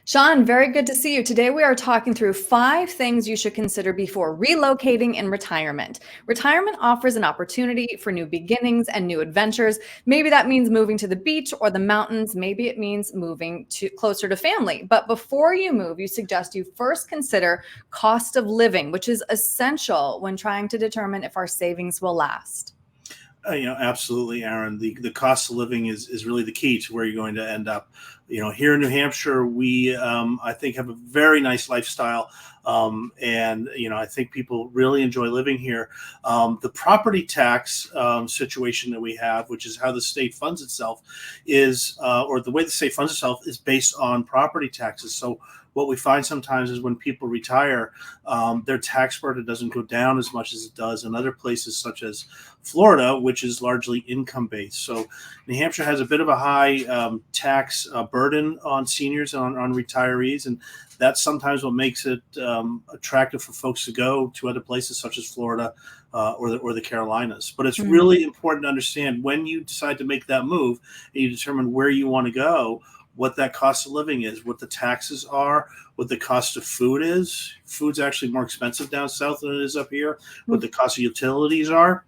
Sean, very good to see you. Today we are talking through 5 things you should consider before relocating in retirement. Retirement offers an opportunity for new beginnings and new adventures. Maybe that means moving to the beach or the mountains. Maybe it means moving to closer to family. But before you move, you suggest you first consider cost of living, which is essential when trying to determine if our savings will last. Absolutely, Erin. The cost of living is really the key to where you're going to end up. Here in New Hampshire, we I think have a very nice lifestyle, and I think people really enjoy living here. The property tax situation that we have, which is how the state funds itself, or the way the state funds itself is based on property taxes. So what we find sometimes is when people retire, their tax burden doesn't go down as much as it does in other places such as Florida, which is largely income based. So New Hampshire has a bit of a high tax burden on seniors and on retirees, and that's sometimes what makes it attractive for folks to go to other places such as Florida or the Carolinas. But it's really important to understand when you decide to make that move and you determine where you want to go, what that cost of living is, what the taxes are, what the cost of food is. Food's actually more expensive down south than it is up here. What the cost of utilities are.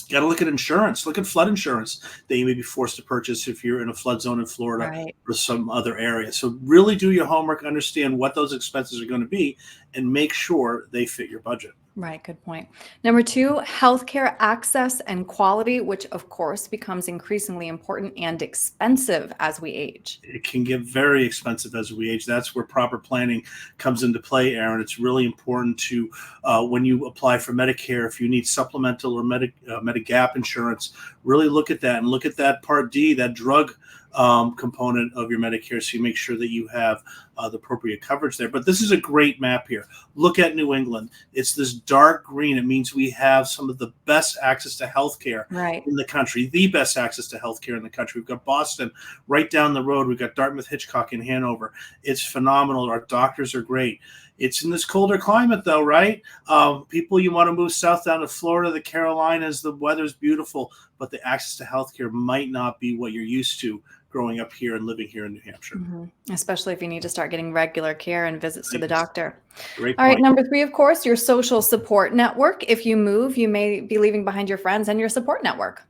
You got to look at insurance. Look at flood insurance that you may be forced to purchase if you're in a flood zone in Florida Right. or some other area. So really do your homework, understand what those expenses are going to be, and make sure they fit your budget. Right, good point. Number 2, healthcare access and quality, which of course becomes increasingly important and expensive as we age. It can get very expensive as we age. That's where proper planning comes into play, Erin. It's really important to, when you apply for Medicare, if you need supplemental or Medigap insurance, really look at that and look at that Part D, that drug component of your Medicare, so you make sure that you have the appropriate coverage there. But this is a great map here. Look at New England. It's this dark green. It means we have some of the best access to healthcare Right. in the country, the best access to healthcare in the country. We've got Boston right down the road. We've got Dartmouth Hitchcock in Hanover. It's phenomenal. Our doctors are great. It's in this colder climate, though, right? People, you want to move south down to Florida, the Carolinas, the weather's beautiful, but the access to healthcare might not be what you're used to growing up here and living here in New Hampshire. Especially if you need to start getting regular care and visits to the doctor. Great All right, point. number 3, of course, your social support network. If you move, you may be leaving behind your friends and your support network.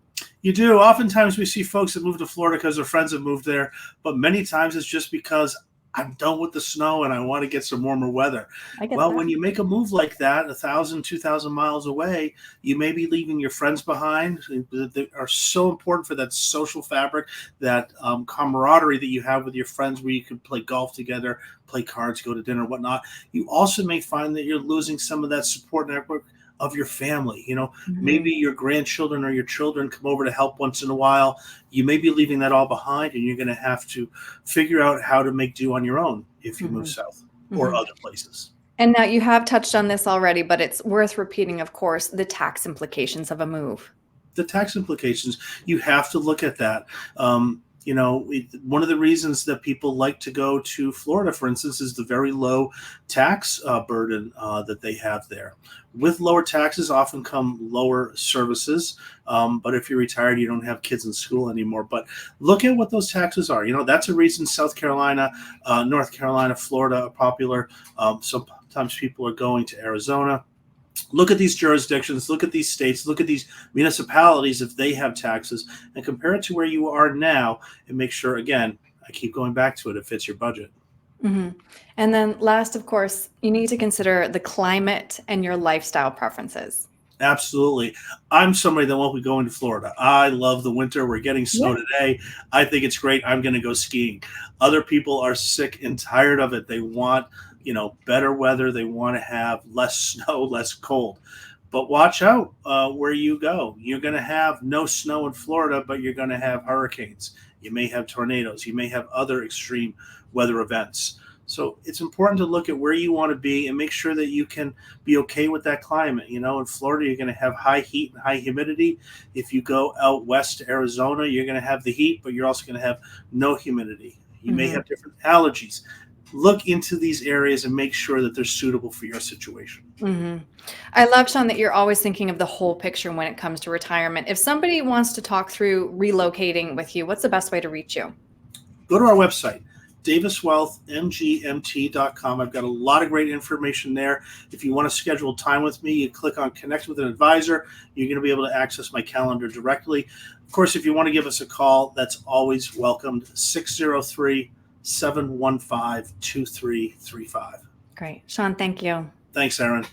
You do. Oftentimes we see folks that move to Florida because their friends have moved there, but many times it's just because I'm done with the snow and I want to get some warmer weather. I get Well, that. when you make a move like that, 1,000, 2,000 miles away, you may be leaving your friends behind. They are so important for that social fabric, that camaraderie that you have with your friends, where you can play golf together, play cards, go to dinner, whatnot. You also may find that you're losing some of that support network of your family. Maybe your grandchildren or your children come over to help once in a while. You may be leaving that all behind, and you're going to have to figure out how to make do on your own if you move south or other places. And now you have touched on this already, but it's worth repeating, of course, the tax implications of a move. The tax implications, you have to look at that. One of the reasons that people like to go to Florida, for instance, is the very low tax burden that they have there. With lower taxes often come lower services. But if you're retired, you don't have kids in school anymore. But look at what those taxes are. That's a reason South Carolina, North Carolina, Florida are popular. Sometimes people are going to Arizona. Look at these jurisdictions, look at these states, look at these municipalities if they have taxes, and compare it to where you are now, and make sure, again, I keep going back to it fits your budget. And then last, of course, you need to consider the climate and your lifestyle preferences. Absolutely. I'm somebody that won't be going to Florida. I love the winter. We're getting snow today. I think it's great. I'm going to go skiing. Other people are sick and tired of it. They want better weather. They want to have less snow, less cold. But watch out where you go. You're going to have no snow in Florida, but you're going to have hurricanes. You may have tornadoes. You may have other extreme weather events. So it's important to look at where you want to be and make sure that you can be okay with that climate. In Florida, you're going to have high heat and high humidity. If you go out west to Arizona, you're going to have the heat, but you're also going to have no humidity. You may have different allergies. Look into these areas and make sure that they're suitable for your situation. I love, Sean, that you're always thinking of the whole picture when it comes to retirement. If somebody wants to talk through relocating with you, what's the best way to reach you? Go to our website, daviswealthmgmt.com. I've got a lot of great information there. If you want to schedule time with me, you click on Connect with an Advisor. You're going to be able to access my calendar directly. Of course, if you want to give us a call, that's always welcomed. 603-715-2335. Great. Sean, thank you. Thanks, Erin.